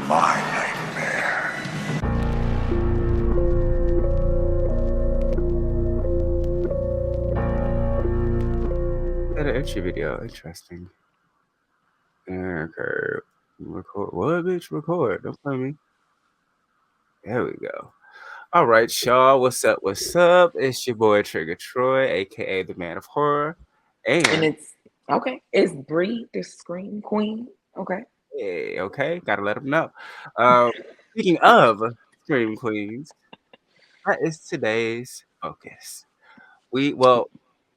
my nightmare. An entry video. Interesting. Okay. Record. What, bitch? Record. Don't play me. There we go. All right, y'all. What's up? What's up? It's your boy Trigger Troy, aka the Man of Horror, And and it's Bree, the Scream Queen. Okay. hey, okay, gotta let them know. Speaking of Scream Queens, that is today's focus. One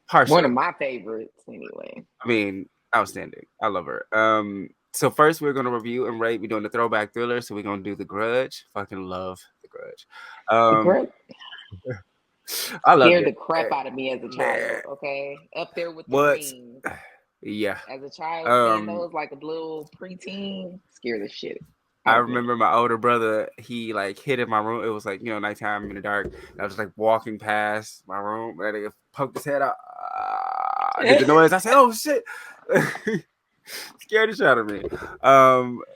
Partially. of my favorites, anyway. I mean, outstanding. I love her. So first we're gonna review and rate. We're doing the throwback thriller, so we're gonna do The Grudge. Fucking love The Grudge. The Grudge I love scared it. the crap out of me as a child. Okay, up there with the What? Ring. Yeah. As a child, seeing those like a little preteen, scared the shit. I remember my older brother, he like hid in my room. It was like, nighttime in the dark. I was like walking past my room and he poked his head out. I did the noise. I said, oh shit. Scared the shit out of me.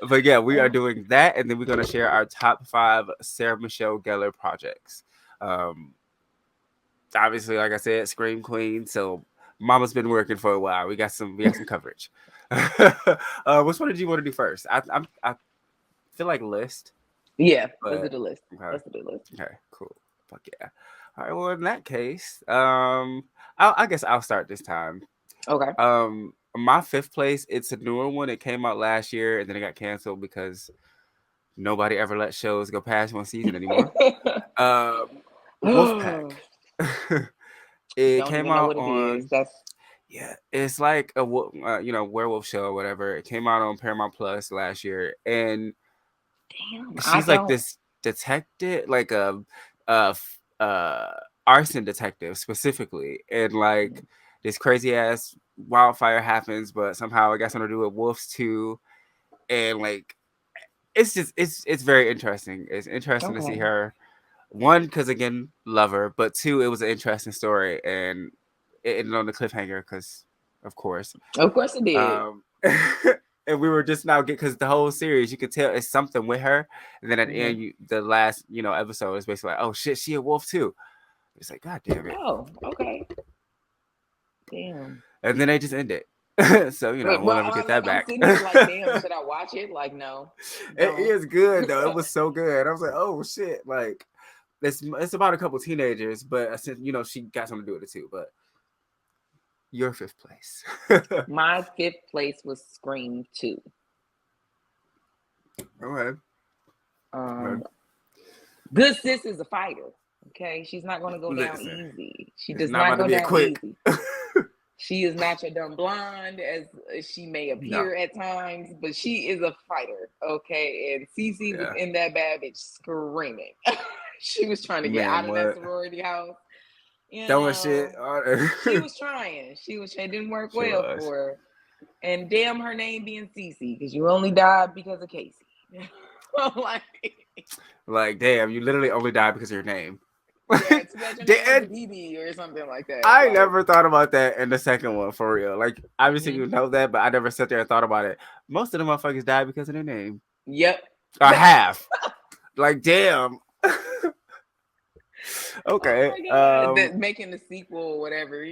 But yeah, we are doing that, and then we're gonna share our top 5 Sarah Michelle Gellar projects. Obviously, like I said, Scream Queen. So Mama's been working for a while. We got some coverage. Which one did you want to do first? I feel like list. Yeah, let's do the list. Okay. Let's do the list. Okay, cool. Fuck yeah. All right. Well, in that case, I guess I'll start this time. Okay. My 5th place. It's a newer one. It came out last year, and then it got canceled because nobody ever let shows go past one season anymore. Wolfpack. It came out on. Yeah, it's like a werewolf show or whatever. It came out on Paramount Plus last year, and she's like this detective, like a arson detective specifically, and like this crazy ass wildfire happens, but somehow it got something to do with wolves too, and like it's just it's very interesting. It's interesting to see her. One, because again, love her, but 2, it was an interesting story, and it ended on the cliffhanger because, of course it did. And we were just now because the whole series, you could tell it's something with her, and then at the end, the last episode is basically like, oh shit, she a wolf too. It's like, god damn it. Oh, okay. Damn. And then they just end it. So we'll never get that back. I'm sitting like, damn, should I watch it? Like, no. It is good though. It was so good. I was like, oh shit, like it's about a couple teenagers, but since she got something to do with it too. But your 5th place. My 5th place was Scream 2. Okay. Good sis is a fighter. Okay, she's not going to go down easy. She does not go down easy. She is not your dumb blonde as she may appear at times, but she is a fighter. Okay, and Cece was in that bad bitch screaming. She was trying to get out of that sorority house. Throwing shit. She was trying. It didn't work well for her. And damn her name being Cece, because you only died because of Casey. like, damn, you literally only died because of your name. Yeah, BB or something like that. I never thought about that in the second one, for real. Like, obviously you know that, but I never sat there and thought about it. Most of the motherfuckers died because of their name. Yep. Or half. Like, damn. Okay. Oh making the sequel or whatever,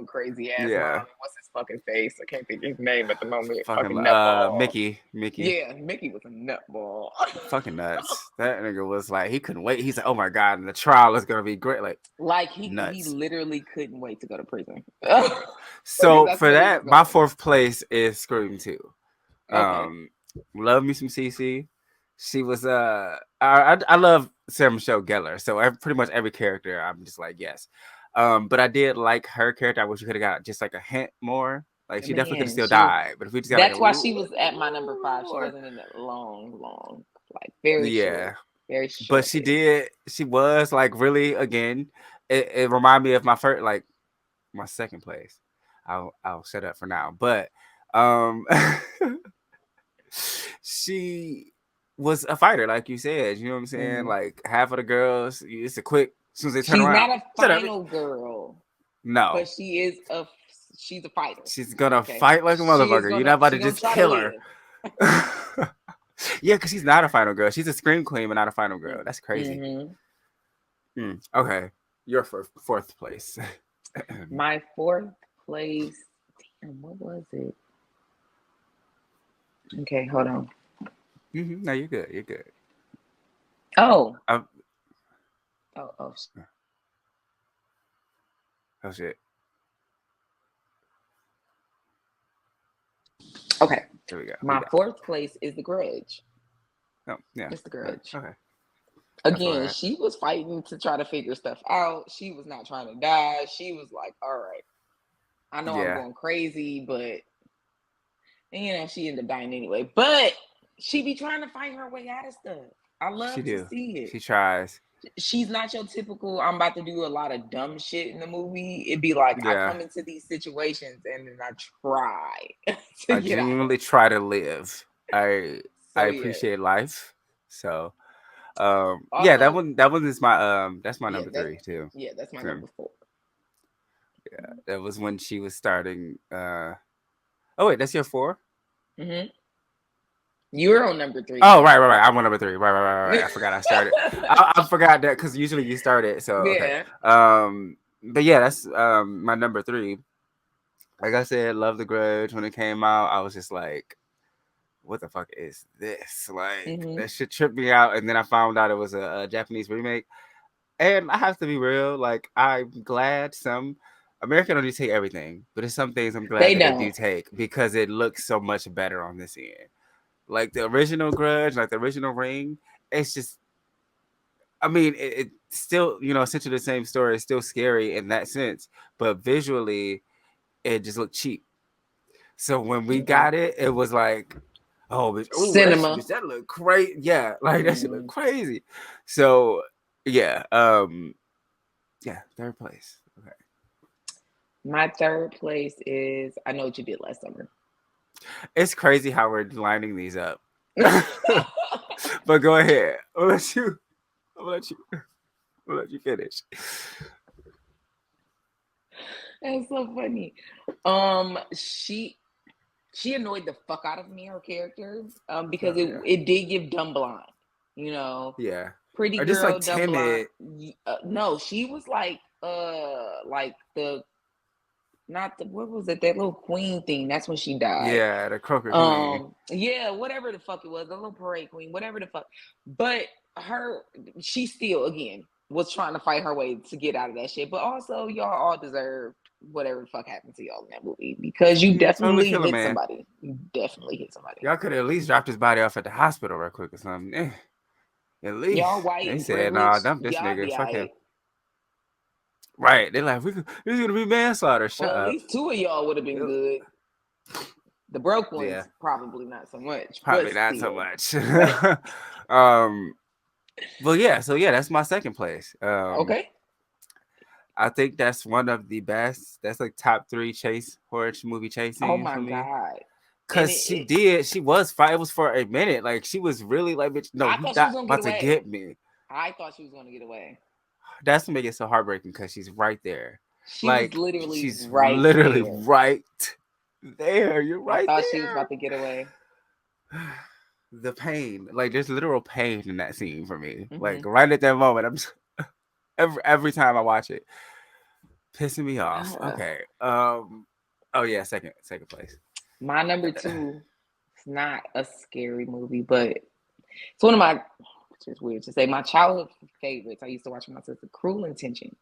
crazy ass. Yeah. What's his fucking face? I can't think of his name at the moment. Fucking Mickey. Yeah, Mickey was a nutball. Fucking nuts. That nigga was like, he couldn't wait. He's like, oh my god, and the trial is gonna be great. Like he literally couldn't wait to go to prison. So for that, my 4th place is Scream 2. Love me some Cece. She was I love Sarah Michelle Gellar, so pretty much every character I'm just like yes, but I did like her character. I wish you could have got just like a hint more. Like she definitely could have still died, but if we just got that's why she was at my number 5. She wasn't in that long, like very short, very short. But she was like really again. It reminded me of my first, like my 2nd place. I'll shut up for now, but she was a fighter, like you said. You know what I'm saying? Like half of the girls, it's a quick. As soon as they turn around, she's not a final girl. No, but she's a fighter. She's gonna fight like a motherfucker. You're not about to just kill her. Yeah, because she's not a final girl. She's a scream queen, but not a final girl. That's crazy. Mm-hmm. Okay, your fourth place. My fourth place. Damn, what was it? Okay, hold on. No, you're good. You're good. Oh. Oh, Oh shit. Okay. There we go. My fourth place is The Grudge. Oh, yeah. It's The Grudge. Okay. Again, she was fighting to try to figure stuff out. She was not trying to die. She was like, all right, I know I'm going crazy, but, you know, she ended up dying anyway. But she be trying to fight her way out of stuff. I love to see it. She tries. She's not your typical, I'm about to do a lot of dumb shit in the movie. It'd be like, I come into these situations and then I try to I genuinely try to live. I appreciate life. So also, that one is my that's my number 3 too. Yeah, that's my number 4. Yeah, that was when she was starting. Oh wait, that's your 4? Mm-hmm. You were on number 3. Oh right. I'm on number 3. Right. I forgot I started. I forgot that because usually you start it. So okay. But yeah, that's my number 3. Like I said, love The Grudge. When it came out, I was just like, what the fuck is this? Like, that shit tripped me out. And then I found out it was a Japanese remake. And I have to be real, like, I'm glad some American don't do take everything, but there's some things I'm glad they do take because it looks so much better on this end. Like the original Grudge, like the original Ring, it's just, I mean, it still, you know, essentially the same story. It's still scary in that sense, but visually, it just looked cheap. So when we got it, it was like, oh, bitch, cinema. That look crazy. Yeah, like that shit look crazy. So yeah, third place. Okay. My third place is I Know What You Did Last Summer. It's crazy how we're lining these up. But go ahead. I'll let you finish. That's so funny. She annoyed the fuck out of me, her character, because it did give Dumb Blonde, you know. Yeah. Pretty or girl, just like Dumb timid. Blonde. No, she was like the not the what was it, that little queen thing. That's when she died. Yeah, the croaker queen. Yeah, whatever the fuck it was, the little parade queen, whatever the fuck. But she still again was trying to fight her way to get out of that shit. But also, y'all all deserve whatever the fuck happened to y'all in that movie because you definitely hit somebody. You definitely hit somebody. Y'all could have at least dropped his body off at the hospital real quick or something. At least y'all white. They said, "Nah, dump this nigga. Fuck him." Right? They're like, "This is gonna be manslaughter." Shut up. At least 2 of y'all would have been good. The broke ones, probably not so much. Probably not so much. Well, yeah. So yeah, that's my second place. Okay. I think that's one of the best. That's like top 3 horror movie chase scenes. Oh my god! Because she was fight. It was for a minute. Like she was really like, bitch, no, you're not about to get me. I thought she was gonna get away. That's what makes it so heartbreaking because she's right there. She's literally right there. You're right there. I thought she was about to get away. The pain, like there's literal pain in that scene for me. Like right at that moment, I'm just, every time I watch it, pissing me off. Okay. Oh yeah, second place. My number 2. It's not a scary movie, but it's one of my. It's weird to say my childhood favorites. I used to watch with my sister. Cruel Intentions.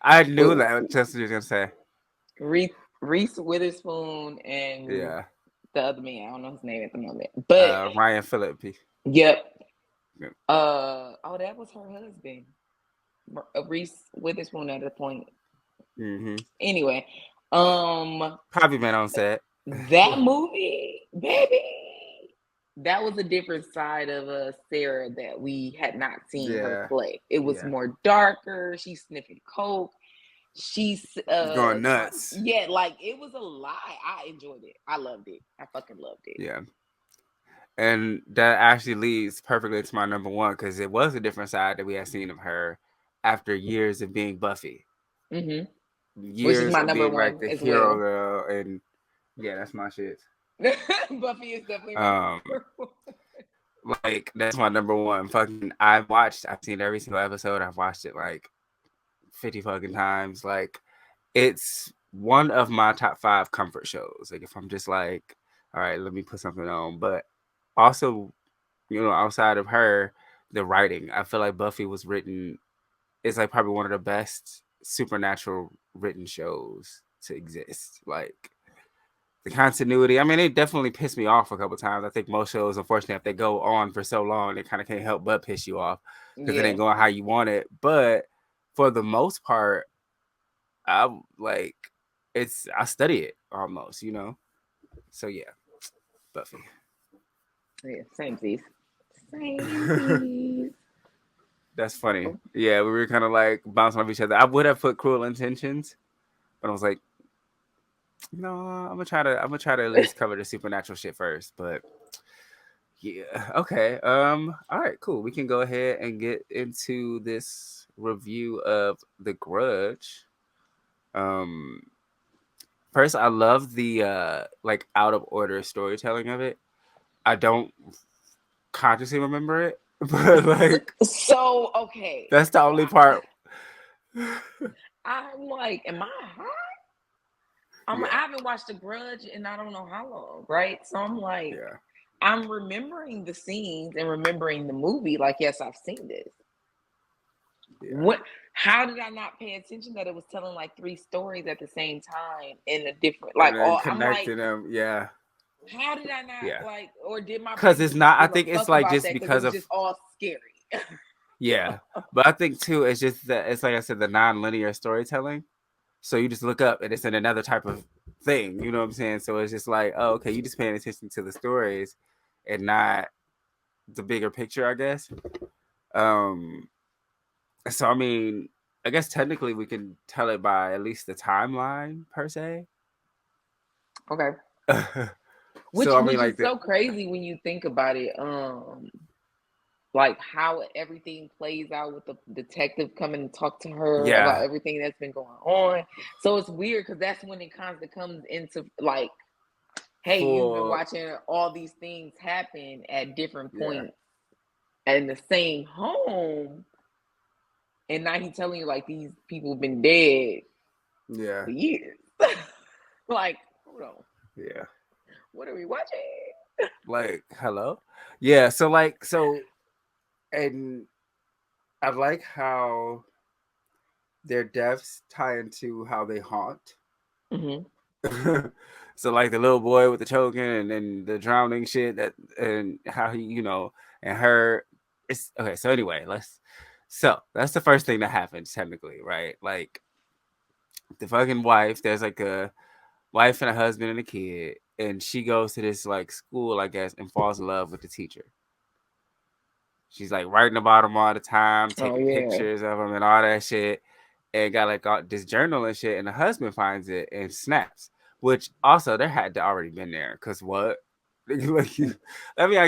I knew that. That's what you were gonna say. Reese Witherspoon and the other man. I don't know his name at the moment, but Ryan Phillippe. Yep. That was her husband, Reese Witherspoon at the point. Anyway, probably been on set. That movie, baby. That was a different side of Sarah that we had not seen her play. It was more darker. She's sniffing coke. She's going nuts. Yeah, like it was a lie. I enjoyed it. I loved it. I fucking loved it. Yeah. And that actually leads perfectly to my number 1 because it was a different side that we had seen of her after years of being Buffy. Years Which is my number being 1 like the hero girl, and yeah, that's my shit. Buffy is definitely my number 1. Like that's my number one. Fucking, I've seen every single episode. I've watched it like 50 fucking times. Like it's one of my top 5 comfort shows. Like if I'm just like, all right, let me put something on. But also, outside of her, the writing, I feel like Buffy was written. It's like probably one of the best supernatural written shows to exist. Like the continuity. I mean, it definitely pissed me off a couple times. I think most shows, unfortunately, if they go on for so long, they kind of can't help but piss you off because it ain't going how you want it. But for the most part, I like I study it almost, So yeah, Buffy. Yeah, same piece. Same. That's funny. Yeah, we were kind of like bouncing off each other. I would have put Cruel Intentions, but I was like, no, I'm gonna try to at least cover the supernatural shit first. But yeah, okay. All right, cool. We can go ahead and get into this review of The Grudge. First, I love the like out of order storytelling of it. I don't consciously remember it, but like, so okay, that's the only part. I'm like, am I high? I haven't watched The Grudge in I don't know how long, right? So I'm like, I'm remembering the scenes and remembering the movie. Like, yes, I've seen this. Yeah. How did I not pay attention that it was telling like 3 stories at the same time in a different, like, all connecting them? Yeah. How did I not like, or did my? Because it's not. I think it's like just because of just all scary. Yeah, but I think too, it's just that it's like I said, the non-linear storytelling. So you just look up and it's in another type of thing. You know what I'm saying? So it's just like, oh, okay, you just paying attention to the stories and not the bigger picture, I guess. So I mean, I guess technically we can tell it by at least the timeline per se. Okay. Which is so crazy when you think about it. Like how everything plays out with the detective coming and talk to her about everything that's been going on. So it's weird because that's when it kind of comes into like, hey, you've been watching all these things happen at different points in the same home. And now he's telling you like these people have been dead for years. Like, hold on. Yeah. What are we watching? Like, hello? Yeah, so and I like how their deaths tie into how they haunt. Mm-hmm. So like the little boy with the choking and then the drowning shit and how he, and her. It's okay. So anyway, so that's the first thing that happens technically, right? Like the fucking wife, there's like a wife and a husband and a kid, and she goes to this like school, I guess, and falls in love with the teacher. She's like writing about him all the time, taking pictures of him and all that shit, and got like all this journal and shit. And the husband finds it and snaps. Which also there had to already been there, cause what? Like, I mean, I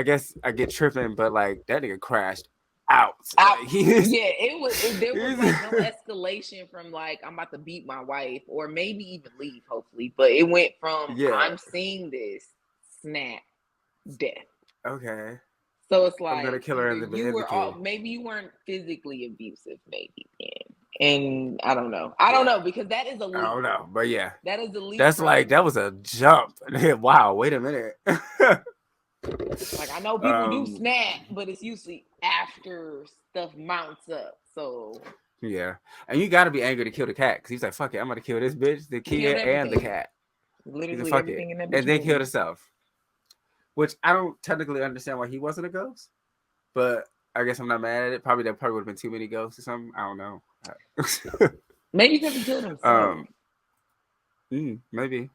guess I get tripping, but like that nigga crashed out. Like, it was there was like no escalation from like I'm about to beat my wife or maybe even leave, hopefully. But it went from I'm seeing this snap death. Okay. So it's like I'm gonna kill her in the maybe you weren't physically abusive, maybe and I don't know. I don't know because that is a leap. I don't know, but yeah, that is a leap. That's like that was a jump. Wow, wait a minute. Like I know people do snap, but it's usually after stuff mounts up. So yeah, and you got to be angry to kill the cat because he's like, "Fuck it, I'm gonna kill this bitch, the kid, and the cat." Literally everything in that bitch and then kill himself. Which I don't technically understand why he wasn't a ghost, but I guess I'm not mad at it. Probably would have been too many ghosts or something. I don't know. Maybe because he killed himself. Maybe.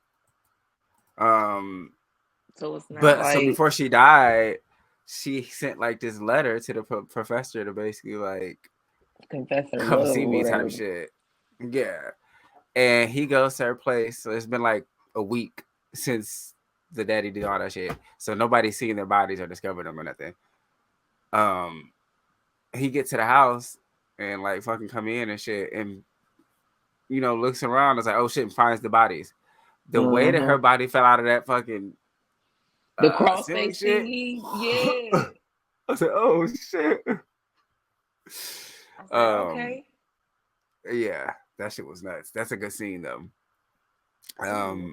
So it's not. But so before she died, she sent like this letter to the professor to basically like confess her come see me type shit. Yeah, and he goes to her place. So it's been like a week since the daddy did all that shit. So nobody's seen their bodies or discovered them or nothing. He gets to the house and like fucking come in and shit and looks around. It's like, oh shit, and finds the bodies. The way that her body fell out of that fucking The ceiling crossface shit. thingy, yeah. I said, "Oh shit." I said, okay. Yeah, that shit was nuts. That's a good scene though. Mm-hmm.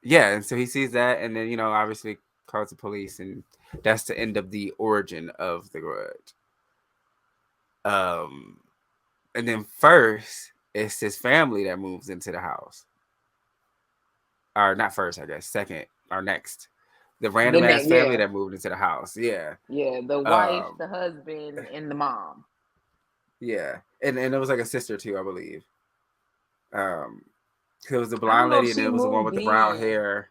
Yeah, and so he sees that, and then obviously calls the police, and that's the end of the origin of the grudge. And then first, it's his family that moves into the house. Or not first, I guess. Second or next. The random ass family that moved into the house. Yeah. Yeah, the wife, the husband, and the mom. Yeah. And it was like a sister too, I believe. It was the blonde lady, and it was the one with the brown hair.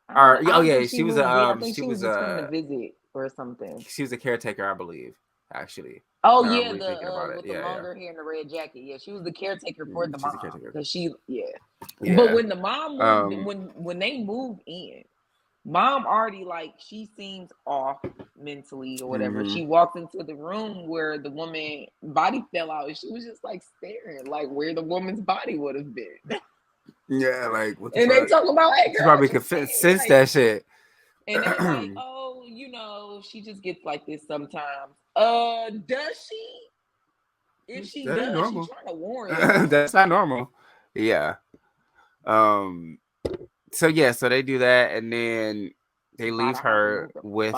She was I think she was just coming to visit or something. She was a caretaker, I believe, actually. Oh yeah, with the longer hair and the red jacket. Yeah, she was the caretaker for the mom. Because yeah. But when the mom moved, when they moved in, mom already she seems off mentally or whatever. Mm-hmm. She walked into the room where the woman body fell out, and she was just staring where the woman's body would have been. Yeah, what the and fuck? They talk about, hey, girl, she probably could sense that shit. And they're like, oh, she just gets like this sometimes. Does she? If she does, she's trying to warn you. That's not normal. Yeah. So they do that, and then they leave her with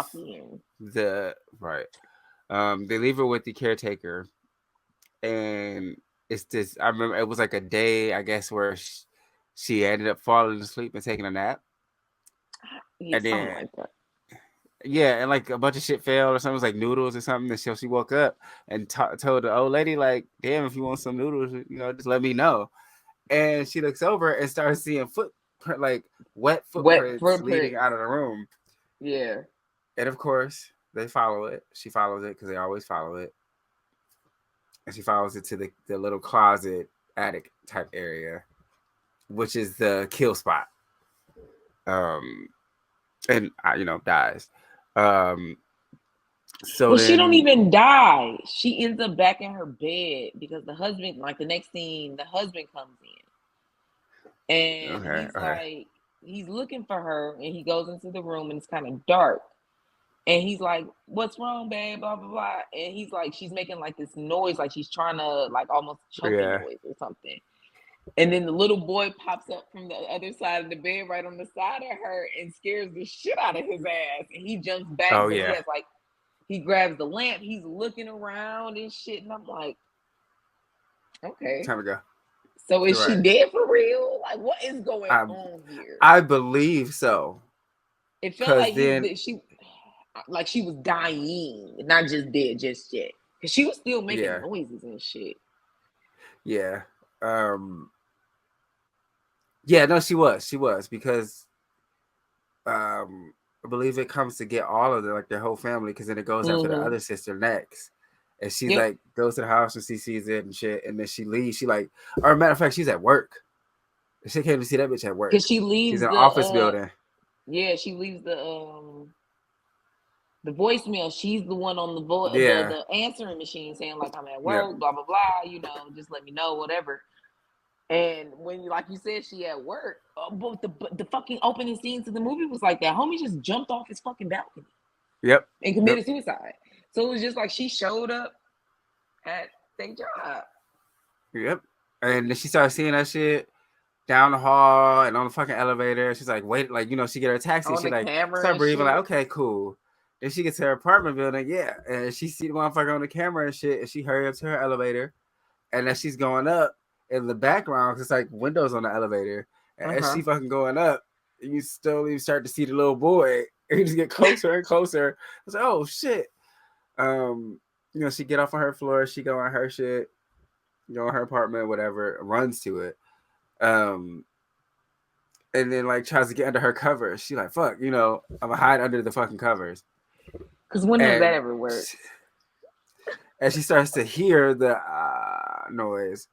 the right. They leave her with the caretaker, and it's this. I remember it was like a day, I guess, where she ended up falling asleep and taking a nap. Yeah, and then, like that. Yeah, and a bunch of shit failed or something. It was like noodles or something. And so she woke up and told the old lady, damn, if you want some noodles, just let me know. And she looks over and starts seeing wet footprints leading out of the room. Yeah. And of course, they follow it. She follows it because they always follow it. And she follows it to the little closet attic type area, which is the kill spot. And dies. So she don't even die. She ends up back in her bed because the husband, the next scene, the husband comes in, and he's looking for her, and he goes into the room, and it's kind of dark, and he's like, "What's wrong, babe?" Blah blah blah, and he's she's making this noise, she's trying to almost choking noise or something. And then the little boy pops up from the other side of the bed, right on the side of her, and scares the shit out of his ass. And he jumps back. Oh, yeah. He grabs the lamp. He's looking around and shit. And I'm like, okay. Time to go. So is she dead for real? What is going on here? I believe so. It felt like she was dying, not just dead just yet. Because she was still making noises and shit. Yeah. Yeah, no, she was because I believe it comes to get all of their whole family, because then it goes after the other sister next, and she goes to the house and she sees it and shit, and then she leaves. Or matter of fact, she's at work. She came to see that bitch at work because she leaves. She's in an office building. Yeah, she leaves the voicemail. She's the one on the answering machine saying I'm at work, blah blah blah. Just let me know, whatever. And when, like you said, she at work, but the fucking opening scenes of the movie was like that. Homie just jumped off his fucking balcony. Yep. And committed suicide. So it was just she showed up at their job. Yep. And then she started seeing that shit down the hall and on the fucking elevator. She's wait, she get her taxi. She start breathing, okay, cool. Then she gets to her apartment building, and she see the motherfucker on the camera and shit, and she hurry up to her elevator, and as she's going up, in the background, it's windows on the elevator, and as she fucking going up, you slowly start to see the little boy, and he just get closer and closer. I was like, oh shit. She get off on her floor, she go on her shit, go in her apartment, whatever, runs to it, and then tries to get under her covers. She fuck, I'm gonna hide under the fucking covers. Because when does that ever work? And she starts to hear the noise.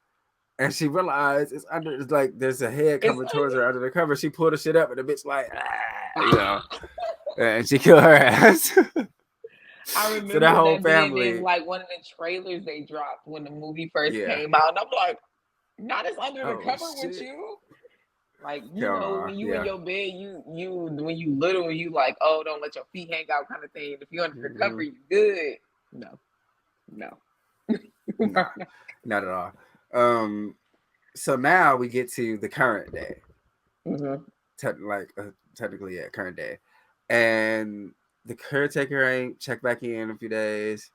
And she realized it's under. It's there's a head coming towards her under the cover. She pulled the shit up, and the bitch and she killed her ass. I remember that whole family being in one of the trailers they dropped when the movie first came out, and I'm like, "Not as under the cover with you." Like, when you in your bed, you when you little, you like, oh, don't let your feet hang out kind of thing. If you're under the cover, you good. No. Nah, not at all. So now we get to the current day. Technically, yeah, current day. And the caretaker ain't checked back in a few days.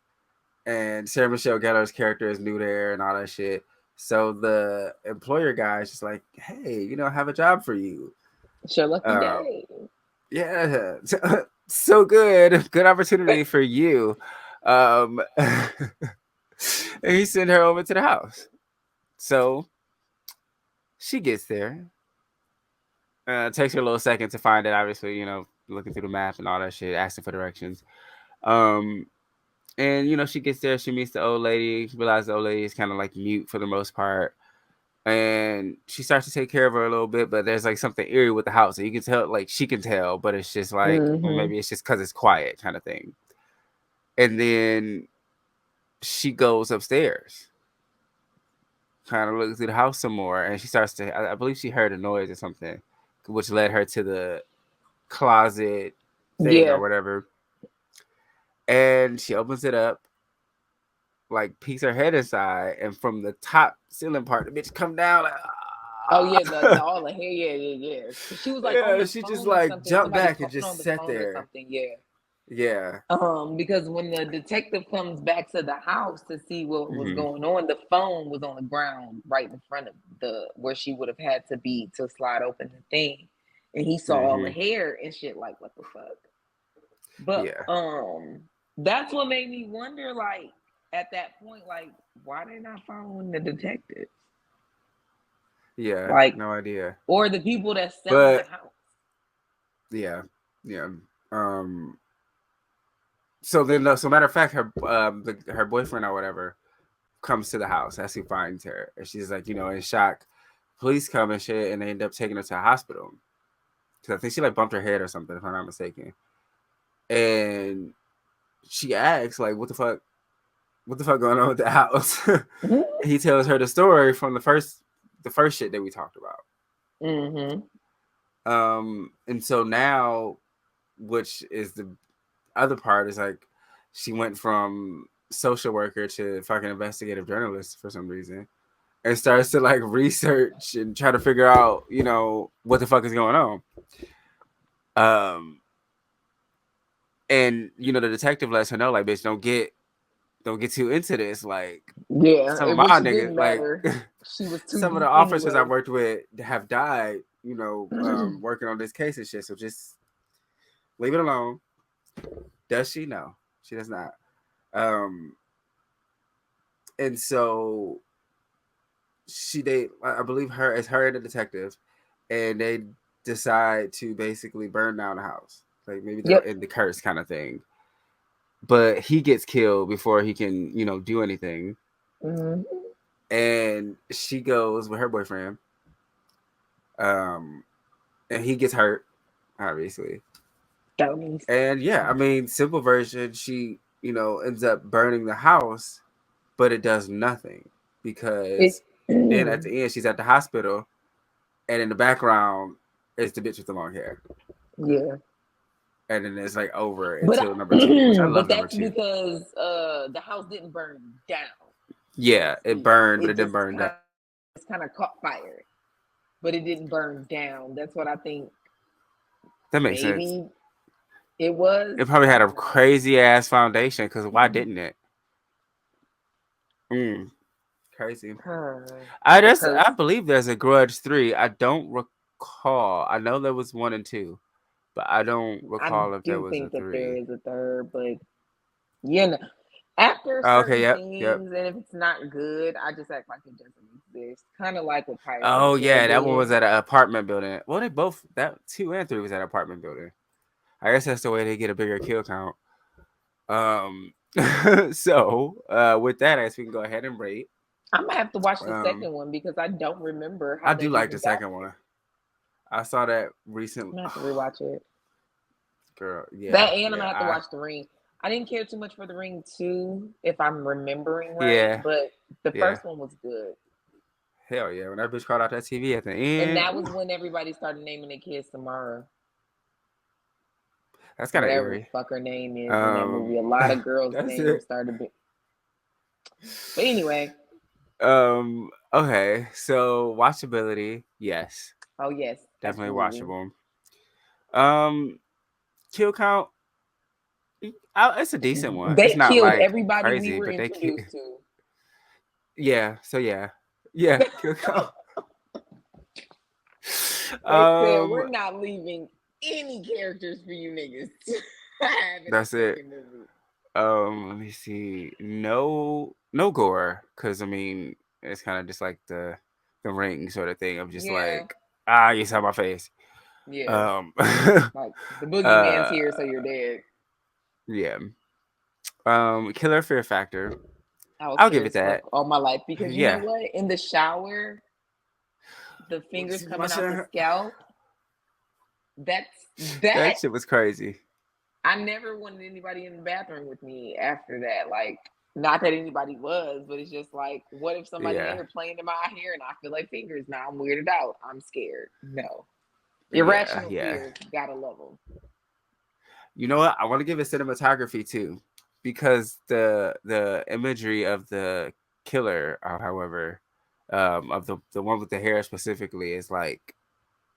And Sarah Michelle Gellar's character is new there and all that shit. So the employer guy is just like, hey, I have a job for you. Sure, lucky day. Yeah. So good. Good opportunity for you. And he sent her over to the house. So she gets there. Takes her a little second to find it, obviously, looking through the map and all that shit, asking for directions. And she gets there, she meets the old lady, realizes the old lady is kind of like mute for the most part. And she starts to take care of her a little bit, but there's like something eerie with the house. So you can tell, like she can tell, but it's just like, well, maybe it's just because it's quiet kind of thing. And then she goes upstairs, kind of looks through the house some more, and she starts to, I believe she heard a noise or something, which led her to the closet thing or whatever. And she opens it up, like peeks her head inside, and from the top ceiling part, the bitch come down like, oh yeah, all the hair, yeah. She was like, on the she phone just or like something. jumped Somebody back and just sat there. Yeah. Because when the detective comes back to the house to see what was going on, the phone was on the ground right in front of where she would have had to be to slide open the thing, and he saw all the hair and shit. Like, what the fuck? But that's what made me wonder. Like, at that point, like, why they not following the detectives? Yeah, like, no idea. Or the people that sell the house. Yeah. So then, so matter of fact, her her boyfriend or whatever comes to the house as he finds her, and she's like, in shock. Police come and shit, and they end up taking her to a hospital because I think she like bumped her head or something, if I'm not mistaken. And she asks, like, what the fuck going on with the house? He tells her the story from the first shit that we talked about. And so now, which is the other part, is like she went from social worker to fucking investigative journalist for some reason, and starts to like research and try to figure out, what the fuck is going on. And the detective lets her know, like, bitch, don't get too into this. Like, some of my niggas, like, she was too some of the officers I worked with have died, working on this case and shit. So just leave it alone. Does she? No, she does not. And so I believe it's her and the detective, and they decide to basically burn down the house. Like, maybe they'll end the curse kind of thing. But he gets killed before he can, do anything. And she goes with her boyfriend. And he gets hurt, obviously. And yeah, I mean, simple version, she, ends up burning the house, but it does nothing because then at the end she's at the hospital, and in the background is the bitch with the long hair. Yeah. And then it's like over until number 2, which I love. But that's because the house didn't burn down. Yeah, it burned, but it didn't burn down. It's kind of caught fire, but it didn't burn down. That's what I think. That makes sense. It was. It probably had a crazy ass foundation, because why didn't it? Crazy. I believe there's a Grudge 3. I don't recall. I know there was 1 and 2, but I don't recall if there was a 3. I do think that there is a third, but after certain things, and if it's not good, I just act like it doesn't exist. Kind of like with Pirates. Oh yeah, that one was at an apartment building. Well, they both, that 2 and 3 was at an apartment building. I guess that's the way they get a bigger kill count. So with that, I guess we can go ahead and rate. I'm gonna have to watch the second one because I don't remember how I do like the second one. I saw that recently. I'm gonna have to rewatch it. Girl, yeah. That and I'm gonna have to watch The Ring. I didn't care too much for The Ring 2, if I'm remembering right. Yeah. But the first one was good. Hell yeah! When that bitch crawled out that TV at the end, and that was when everybody started naming their kids Samara. That's kind of whatever eerie. the fuck her name is in that movie. A lot of girls' names started. But anyway. Okay. So watchability, yes. Oh yes, definitely absolutely. watchable. Kill count. It's a decent one. They it's not killed like everybody crazy, we were but introduced to. Yeah. So yeah. Kill count. They said we're not leaving any characters for you niggas. That's it. Movie. Let me see. No gore, because I mean it's kind of just like the ring sort of thing. I'm just like, you saw my face. Yeah. Like the boogeyman's here, so you're dead. Yeah. Killer Fear Factor. I'll give it that all my life because you know what? In the shower, the fingers coming out the scalp. That shit was crazy. I never wanted anybody in the bathroom with me after that. Like, not that anybody was, but it's just like, what if somebody in here playing in my hair and I feel like fingers? Now I'm weirded out. I'm scared. No. Irrational fear, gotta love them. You know what? I want to give it cinematography too, because the imagery of the killer, however, of the one with the hair specifically, is like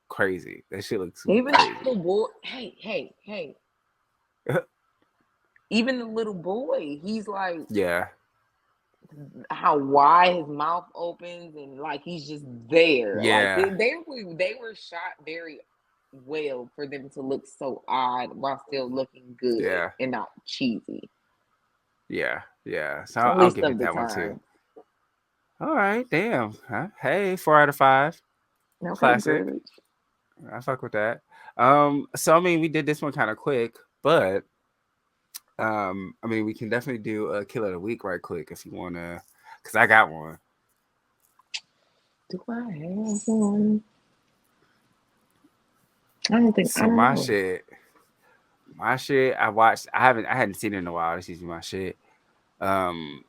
crazy. That shit looks even crazy. the boy. Hey. Even the little boy, he's like, how wide his mouth opens and like he's just there. Like they were shot very well for them to look so odd while still looking good and not cheesy. Yeah. So I'll give it that one too. All right, damn. Hey, 4 out of 5. Okay, classic. Good. I fuck with that. So I mean, we did this one kind of quick, but I mean, we can definitely do a kill of the week right quick if you wanna, because I got one. Do I have one? I don't think so. My shit. I watched. I hadn't seen it in a while. This is my shit. Final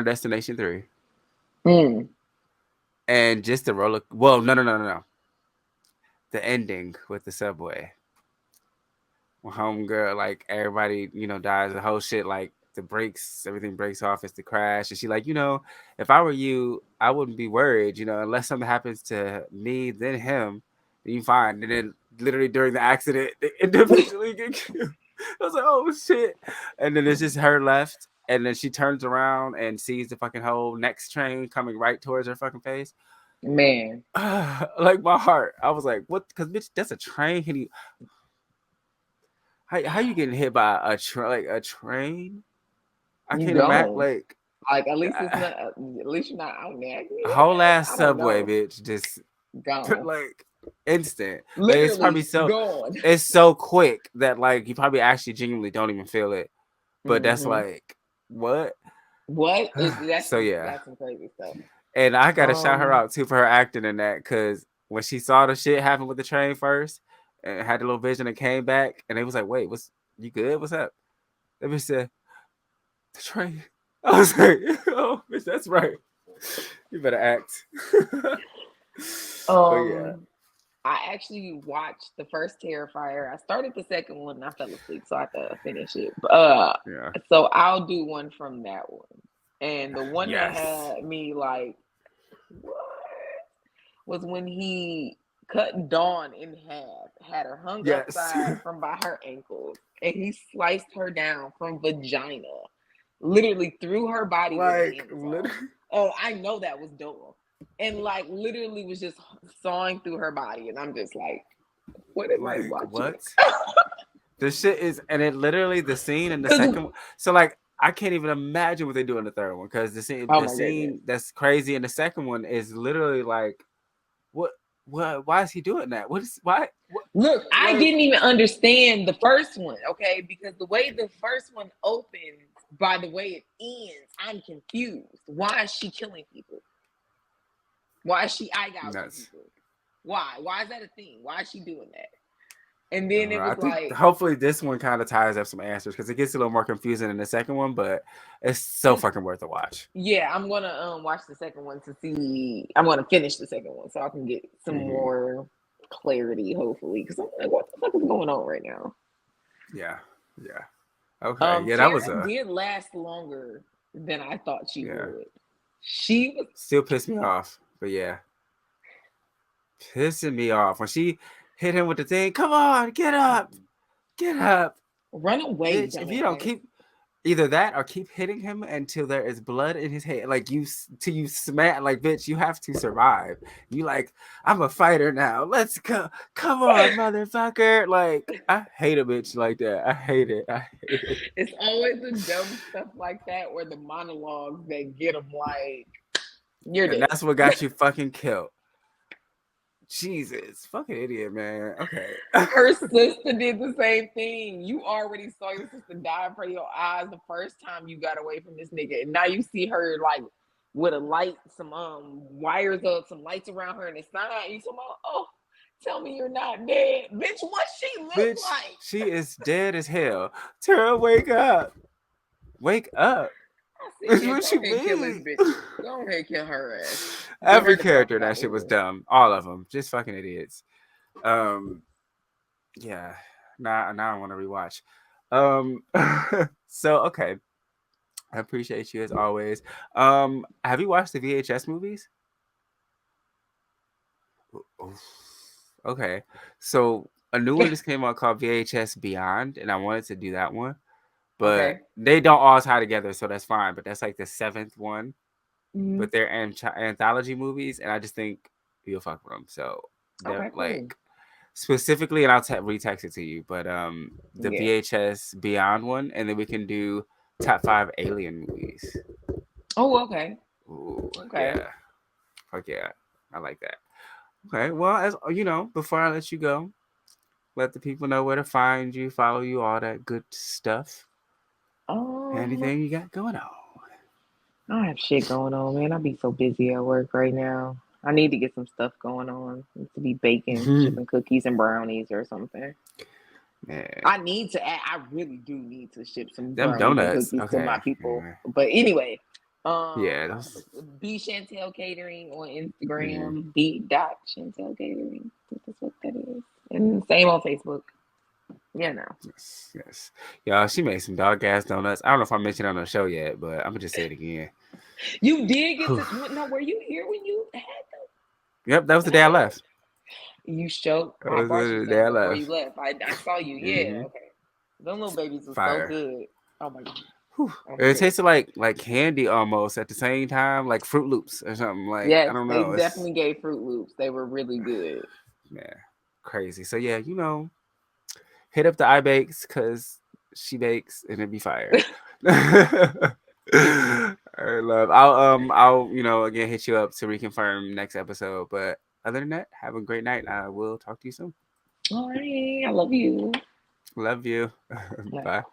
Destination 3. And just the roller. Well, no. The ending with the subway. When homegirl, like everybody, dies. The whole shit, like everything breaks off. It's the crash, and she like, if I were you, I wouldn't be worried. Unless something happens to me, then him, then you fine. And then literally during the accident, they individually get killed. I was like, oh shit. And then it's just her left. And then she turns around and sees the fucking whole next train coming right towards her fucking face. Man. Like my heart. I was like, what? Because bitch, that's a train hitting you. How you getting hit by a train? I can't imagine. Like at least it's not. At least you're not out there. Whole ass subway, bitch, just gone. Like instant. Literally, like, it's probably so gone. It's so quick that like you probably actually genuinely don't even feel it. But that's like what? That's so that's some crazy stuff. And I gotta shout her out too for her acting in that, because when she saw the shit happen with the train first and had the little vision and came back, and they was like, "Wait, you good? What's up?" They bitch said, "The train." I was like, "Oh, bitch, that's right. You better act." I actually watched the first Terrifier. I started the second one and I fell asleep, so I had to finish it. So I'll do one from that one. And the one that had me like, what? Was when he cut Dawn in half, had her hung upside from by her ankles, and he sliced her down from vagina, literally through her body. Like, oh, I know that was dope. And like literally was just sawing through her body, and I'm just like, what am I watching? What? The shit is, and it literally the scene in the second one. So like, I can't even imagine what they do in the third one, because the scene that's crazy in the second one is literally like, what? Why is he doing that? Why? Look, I didn't even understand the first one, okay? Because the way the first one opens, by the way it ends, I'm confused. Why is she killing people? Why is she eye gouging people? Why? Why is that a thing? Why is she doing that? And then it was I think like, hopefully this one kind of ties up some answers because it gets a little more confusing in the second one, but it's so fucking worth a watch. Yeah, I'm gonna watch the second one to see. I'm gonna finish the second one so I can get some more clarity, hopefully. Because I'm like, what the fuck is going on right now? Yeah. Okay. Yeah, that was did last longer than I thought she would. She was still pissed me off, but yeah, pissing me off when she hit him with the thing. Come on, get up, run away. Bitch, if you don't keep either that or keep hitting him until there is blood in his head, like you till you smack, like bitch, you have to survive. You like, I'm a fighter now. Let's go. Come on, motherfucker. Like, I hate a bitch like that. I hate it. It's always the dumb stuff like that where the monologues that get them like, you're dead. And that's what got you fucking killed. Jesus, fucking idiot, man. Okay. Her sister did the same thing. You already saw your sister die in front of your eyes the first time you got away from this nigga. And now you see her like with a light, some wires up, some lights around her, and it's not. You talking about, oh, tell me you're not dead. Bitch, what she look like? She is dead as hell. Tara, wake up. Wake up. Said, what you mean? Go ahead, kill her ass. Every character that shit was dumb. All of them, just fucking idiots. Yeah. Now I want to rewatch. So okay, I appreciate you as always. Have you watched the VHS movies? Okay, so a new one just came out called VHS Beyond, and I wanted to do that one. But they don't all tie together, so that's fine. But that's like the 7th one. But they're anthology movies, and I just think you'll fuck with them. So they're like specifically, and I'll retext it to you. But the VHS Beyond one, and then we can do top 5 alien movies. Oh, okay. Ooh, okay. Yeah. Fuck yeah, I like that. Okay, well, as you know, before I let you go, let the people know where to find you, follow you, all that good stuff. Anything you got going on? I don't have shit going on, man. I be so busy at work right now. I need to get some stuff going on. I need to be baking, shipping cookies and brownies or something. Man. I really do need to ship some brownies and cookies to my people. Yeah. But anyway, B Chantel Catering on Instagram. B.Chantel Catering. That's what that is. And same on Facebook. Yeah, no. Yes. Y'all, she made some dog ass donuts. I don't know if I mentioned it on the show yet, but I'm gonna just say it again. You did get to no, were you here when you had them? Yep, that was the day I left. You showed I brought you the day I left. Before you left. I saw you, yeah, okay. Them little babies were so good. Oh my god. It tasted like candy almost at the same time, like Fruit Loops or something. Like yes, I don't know. They definitely gave Fruit Loops. They were really good. Yeah, crazy. So yeah, you know, hit up the iBakes because she bakes and it'd be fire. I love. I'll again hit you up to reconfirm next episode. But other than that, have a great night. I will talk to you soon. All right, I love you. Love you. Bye.